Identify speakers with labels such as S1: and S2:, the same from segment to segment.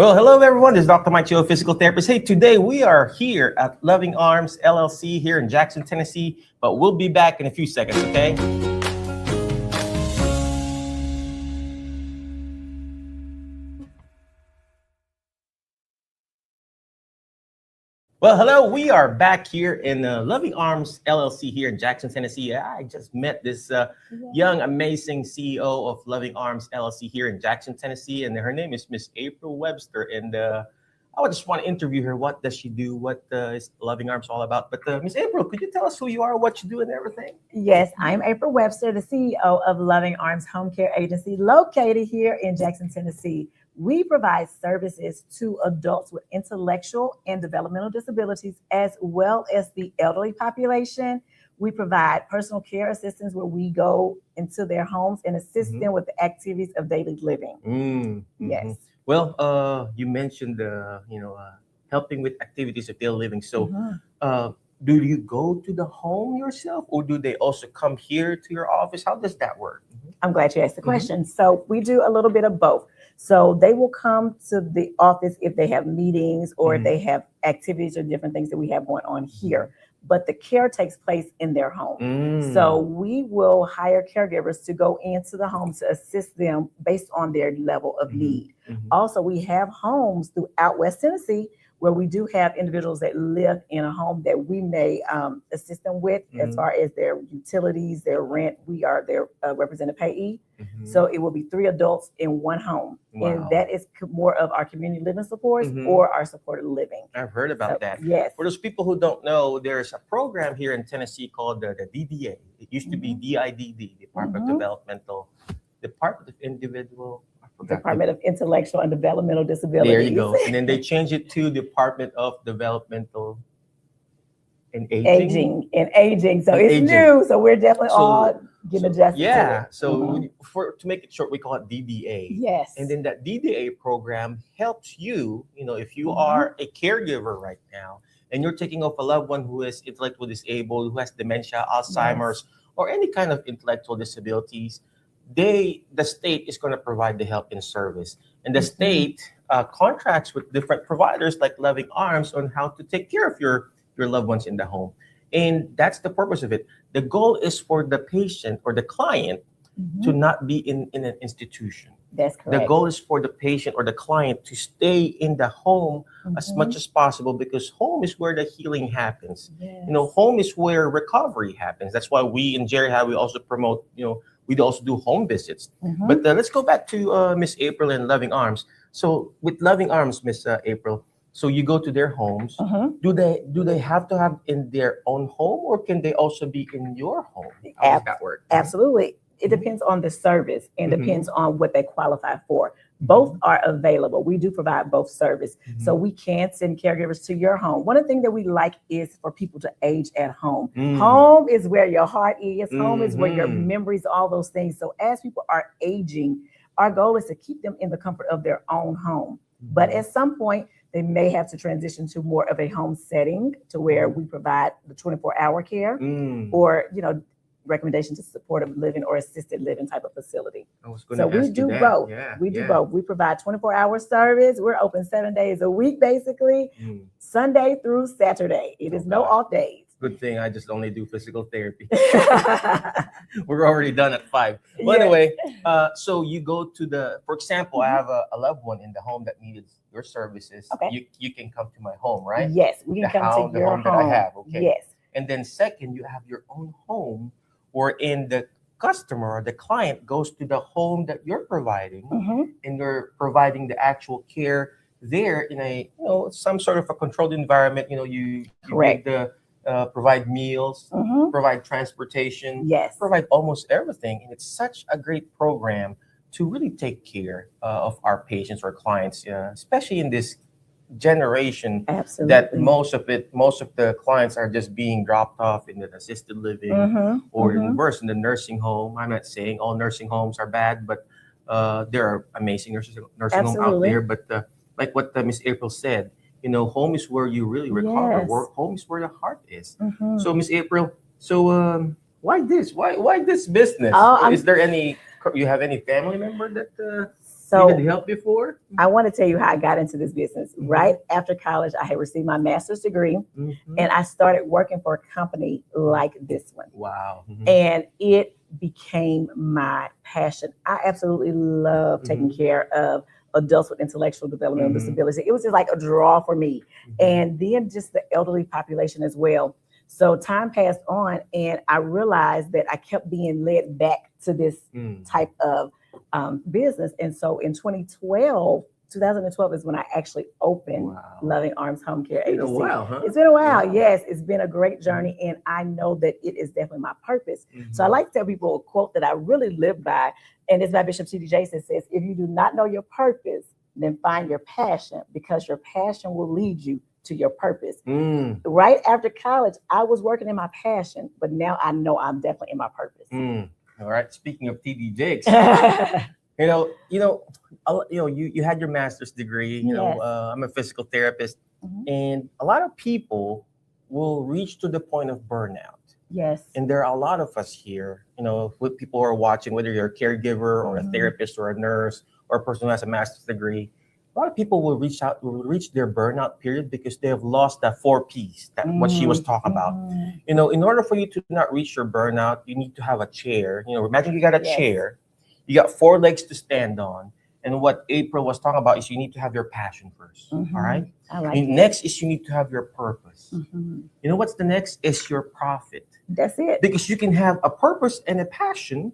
S1: Well, hello everyone. This is Dr. Mike Cho, physical therapist. Hey, today we are here at Loving Arms LLC here in Jackson, Tennessee, but we'll be back in a few seconds, okay? Well, hello. We are back here in Loving Arms LLC here in Jackson, Tennessee. I just met this young, amazing CEO of Loving Arms LLC here in Jackson, Tennessee, and her name is Miss April Webster. And I just want to interview her. What does she do? What is Loving Arms all about? But Miss April, could you tell us who you are, what you do, and everything?
S2: Yes, I'm April Webster, the CEO of Loving Arms Home Care Agency, located here in Jackson, Tennessee. We provide services to adults with intellectual and developmental disabilities, as well as the elderly population. We provide personal care assistance where we go into their homes and assist them with the activities of daily living. Yes.
S1: Well, you mentioned helping with activities of daily living. So, do you go to the home yourself, or do they also come here to your office? How does that work?
S2: I'm glad you asked the question. So we do a little bit of both. So they will come to the office if they have meetings or if they have activities or different things that we have going on here. But the care takes place in their home. So we will hire caregivers to go into the home to assist them based on their level of need. Also, we have homes throughout West Tennessee where we do have individuals that live in a home that we may assist them with as far as their utilities, their rent. We are their represented payee. So it will be 3 adults in one home.
S1: Wow.
S2: And that is more of our community living supports or our supported living.
S1: I've heard about that.
S2: Yes.
S1: For those people who don't know, there's a program here in Tennessee called the DDA. It used to be DIDD, Department of
S2: Intellectual and Developmental Disabilities.
S1: There you go. And then they changed it to Department of Developmental and Aging.
S2: So it's new. So we're definitely all getting adjusted.
S1: Yeah.
S2: To it.
S1: So to make it short, we call it DDA.
S2: Yes.
S1: And then that DDA program helps you, if you are a caregiver right now and you're taking off a loved one who is intellectually disabled, who has dementia, Alzheimer's, or any kind of intellectual disabilities, the state is going to provide the help and service. And the state contracts with different providers like Loving Arms on how to take care of your loved ones in the home. And that's the purpose of it. The goal is for the patient or the client to not be in an institution.
S2: That's correct.
S1: The goal is for the patient or the client to stay in the home as much as possible, because home is where the healing happens.
S2: Yes.
S1: Home is where recovery happens. That's why we in Jerry we also promote, we also do home visits. But let's go back to Miss April and Loving Arms. So with Loving Arms, Miss April, so you go to their homes. Do they have to have in their own home, or can they also be in your home? How does that work?
S2: Absolutely. It depends on the service and depends on what they qualify for. Both are available. We do provide both service. So we can send caregivers to your home. One of the things that we like is for people to age at home. Home is where your heart is. Home is where your memories, all those things. So as people are aging, our goal is to keep them in the comfort of their own home. But at some point, they may have to transition to more of a home setting to where we provide the 24-hour care or, recommendation to supportive living or assisted living type of facility. So we do both. We do both. We provide 24-hour service. We're open 7 days a week, basically, Sunday through Saturday. It is no off days.
S1: Good thing I just only do physical therapy. We're already done at 5. Well, anyway, so you go to for example, I have a loved one in the home that needs your services.
S2: Okay.
S1: You can come to my home, right?
S2: Yes, we can come to your home.
S1: That I have. Okay.
S2: Yes.
S1: And then second, you have your own home, wherein the customer or the client goes to the home that you're providing, and you're providing the actual care there in a some sort of a controlled environment. You
S2: Correct.
S1: Provide meals, provide transportation, provide almost everything, and it's such a great program to really take care of our patients or clients, especially in this generation.
S2: Absolutely.
S1: That most of the clients are just being dropped off in the assisted living or worse in the nursing home. I'm not saying all nursing homes are bad, but there are amazing nursing homes out there. But like what Miss April said, home is where you really recover. Home is where the heart is. So Miss April, why this? Why this business? Is there you have any family member that?
S2: So
S1: needed help before?
S2: I want to tell you how I got into this business.
S1: Mhm.
S2: Right after college, I had received my master's degree,
S1: Mhm.
S2: and I started working for a company like this one.
S1: Wow. Mhm.
S2: And it became my passion. I absolutely love taking
S1: Mhm.
S2: care of adults with intellectual developmental
S1: Mhm.
S2: disability. It was just like a draw for me.
S1: Mhm.
S2: And then just the elderly population as well. So time passed on, and I realized that I kept being led back to this
S1: Mm.
S2: type of business. And so in 2012 is when I actually opened
S1: Wow.
S2: Loving Arms Home Care
S1: It's been a
S2: Agency.
S1: while, huh?
S2: It's been a while,
S1: Wow.
S2: yes. It's been a great journey, and I know that it is definitely my purpose. So I like to tell people a quote that I really live by, and it's by Bishop T.D. Jakes. It says, if you do not know your purpose, then find your passion, because your passion will lead you to your purpose.
S1: Mm.
S2: Right after college, I was working in my passion, but now I know I'm definitely in my purpose.
S1: Mm. All right. Speaking of T.D. Jakes,
S2: Yes.
S1: you had your master's degree. I'm a physical therapist,
S2: Mhm.
S1: and a lot of people will reach to the point of burnout.
S2: Yes.
S1: And there are a lot of us here, with people who are watching, whether you're a caregiver or a
S2: Mhm.
S1: therapist or a nurse or a person who has a master's degree. A lot of people will reach their burnout period because they have lost that 4 Ps, that what she was talking about.
S2: Mhm.
S1: In order for you to not reach your burnout, you need to have a chair. Imagine you got a
S2: Yes.
S1: chair, you got 4 legs to stand on. And what April was talking about is you need to have your passion 1st.
S2: Mhm.
S1: All right.
S2: I like
S1: And
S2: it.
S1: next is you need to have your purpose.
S2: Mhm.
S1: What's the next is your profit.
S2: That's it.
S1: Because you can have a purpose and a passion,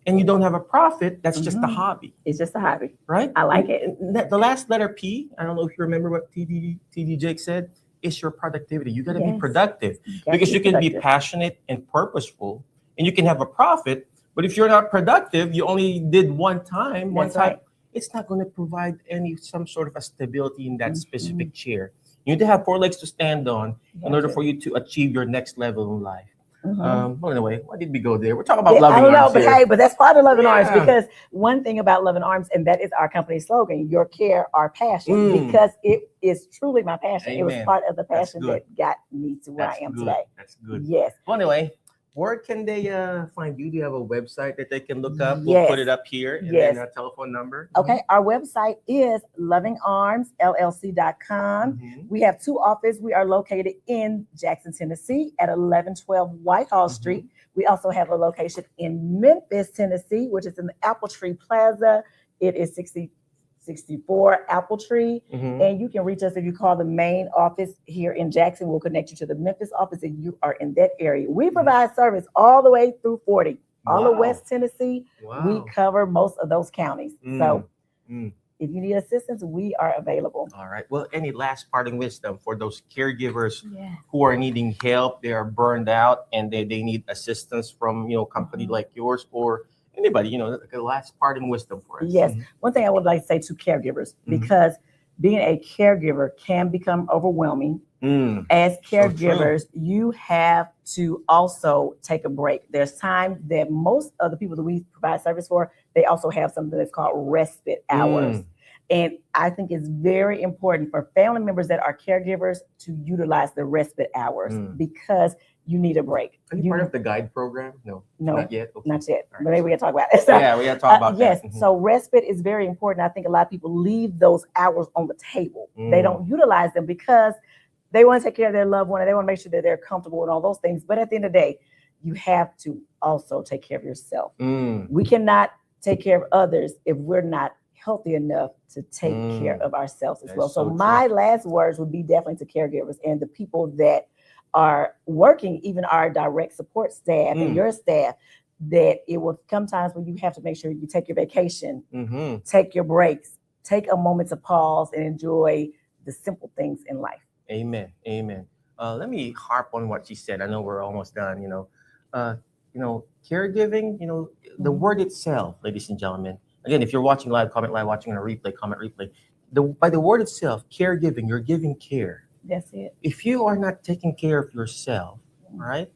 S1: and you don't have a profit. That's just a
S2: Mhm.
S1: hobby,
S2: It's just a hobby.
S1: right?
S2: I like it.
S1: And the last letter P, I don't know if you remember what TD Jake said, is your productivity. You got to be
S2: Yes.
S1: productive,
S2: Gotta
S1: because
S2: be
S1: you can be
S2: productive.
S1: passionate and purposeful, and you can have a profit. But if you're not productive, you only did one time,
S2: That's right.
S1: it's not going to provide some sort of a stability in that
S2: Mhm.
S1: specific chair. You need to have 4 legs to stand on in order
S2: Gotcha.
S1: for you to achieve your next level in life.
S2: Mhm.
S1: Well, anyway, why did we go there? We're talking about
S2: Yeah, I
S1: loving
S2: don't know,
S1: arms
S2: but
S1: here.
S2: hey, but that's part of Loving Arms,
S1: Yeah.
S2: because one thing about Loving Arms, and that is our company slogan, your care, our passion,
S1: Mm.
S2: because it is truly my passion. It was
S1: Amen.
S2: part of the
S1: That's
S2: passion
S1: good.
S2: that got me to where
S1: That's
S2: I am
S1: good.
S2: today.
S1: That's good.
S2: Yes.
S1: Well, anyway, where can they find you? Do you have a website that they can look up? We'll
S2: Yes.
S1: put it up here, and
S2: Yes.
S1: then a telephone number.
S2: Okay, our website is lovingarmsllc.com.
S1: Mhm.
S2: We have 2 offices. We are located in Jackson, Tennessee at 1112 Whitehall
S1: Mhm.
S2: Street. We also have a location in Memphis, Tennessee, which is in the Apple Tree Plaza. It is 6064 Apple Tree.
S1: Mhm.
S2: And you can reach us if you call the main office here in Jackson. We'll connect you to the Memphis office if you are in that area. We provide service all the way through 40. All of
S1: Wow.
S2: West Tennessee,
S1: Wow.
S2: we cover most of those counties. So
S1: Mm.
S2: if you need assistance, we are available.
S1: All right. Well, any last parting wisdom for those caregivers
S2: Yeah.
S1: who are needing help? They are burned out, and they need assistance from company
S2: Mhm.
S1: like yours, or anybody. Like a last parting wisdom for us.
S2: Yes. One thing I would like to say to caregivers, because being a caregiver can become overwhelming.
S1: Mm.
S2: As
S1: So true.
S2: caregivers, you have to also take a break. There's times that most of the people that we provide service for, they also have something that's called respite hours.
S1: Mm.
S2: And I think it's very important for family members that are caregivers to utilize the respite hours, because you need a break.
S1: Are you part of the guide program? No, not yet. Okay.
S2: Not yet.
S1: All right.
S2: But maybe we can talk about it. So,
S1: Yeah, we got to talk about
S2: yes.
S1: that. Mhm.
S2: So respite is very important. I think a lot of people leave those hours on the table. They don't utilize them because they want to take care of their loved one and they want to make sure that they're comfortable and all those things. But at the end of the day, you have to also take care of yourself. We cannot take care of others if we're not healthy enough to take care of ourselves as
S1: That's
S2: well. So
S1: so
S2: my last words would be definitely to caregivers and the people that are working, even our direct support staff and your staff, that it will come times when you have to make sure you take your vacation, take your breaks, take a moment to pause and enjoy the simple things in life.
S1: Amen. Amen. Let me harp on what she said. I know we're almost done. Caregiving. The word itself, ladies and gentlemen. Again, if you're watching live, comment live. Watching on a replay, comment replay. By the word itself, caregiving, you're giving care.
S2: That's it.
S1: If you are not taking care of yourself, right?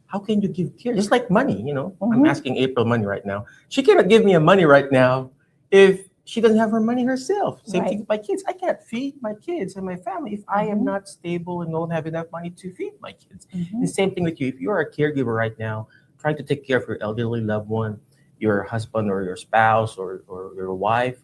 S1: How can you give care? Just like money, I'm asking April money right now. She cannot give me a money right now if she doesn't have her money herself. Same thing with my kids. I can't feed my kids and my family if I am not stable and don't have enough money to feed my kids. The same thing with you. If you are a caregiver right now, trying to take care of your elderly loved one, your husband or your spouse or your wife,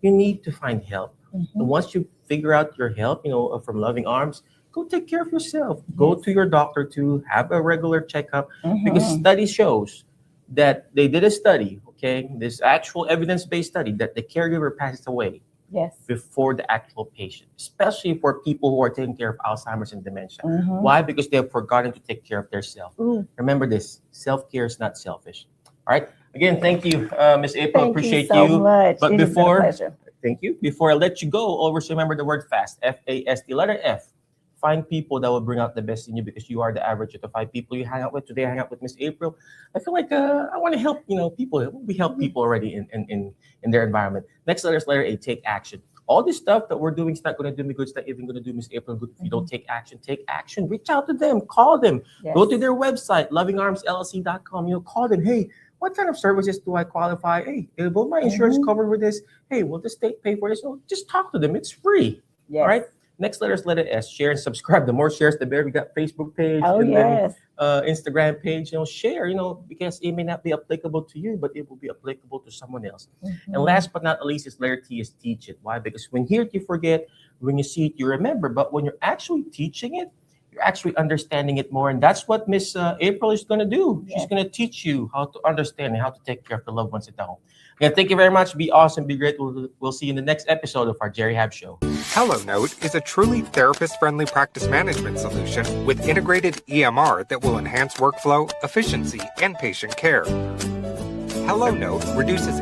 S1: you need to find help.
S2: Mhm.
S1: And once you figure out your help, from Loving Arms, go take care of yourself. Go
S2: Yes.
S1: to your doctor to have a regular checkup, because
S2: Mhm.
S1: study shows that they did a study, okay, this actual evidence-based study, that the caregiver passes away
S2: Yes.
S1: before the actual patient, especially for people who are taking care of Alzheimer's and dementia.
S2: Mhm.
S1: Why? Because they have forgotten to take care of themselves.
S2: Ooh,
S1: Remember this: self-care is not selfish. All right. Again, thank you, Miss April.
S2: thank you
S1: Appreciate
S2: so
S1: you.
S2: much.
S1: But
S2: It has been a
S1: before,
S2: pleasure.
S1: thank you. Before I let you go, always remember the word FAST. FAST. Letter F. Find people that will bring out the best in you, because you are the average of the 5 people you hang out with. Today, I hang out with Miss April. I feel like I want to help. People. We help people already in their environment. Next letter is letter A. Take action. All this stuff that we're doing is not going to do me good. It's not even going to do Miss April good if you don't take action. Take action. Reach out to them. Call them.
S2: Yes.
S1: Go to their website, lovingarmsllc.com. Call them. Hey, what kind of services do I qualify? Hey, will my insurance
S2: Mhm.
S1: cover with this? Hey, will the state pay for this? No, just talk to them. It's free.
S2: Yes.
S1: All right. Next letter is letter S. Share and subscribe. The more shares, the better. We got Facebook page,
S2: Oh,
S1: and
S2: yes.
S1: then Instagram page. Share. Because it may not be applicable to you, but it will be applicable to someone else.
S2: Mhm.
S1: And last but not least is letter T, is teach it. Why? Because when you hear it, you forget. When you see it, you remember. But when you're actually teaching it, you're actually understanding it more. And that's what Miss April is going to do. She's
S2: Yes.
S1: going to teach you how to understand and how to take care of the loved ones at home. Again, thank you very much. Be awesome. Be great. We'll see you in the next episode of our Jerry Hab Show.
S3: HelloNote is a truly therapist-friendly practice management solution with integrated EMR that will enhance workflow, efficiency, and patient care. HelloNote reduces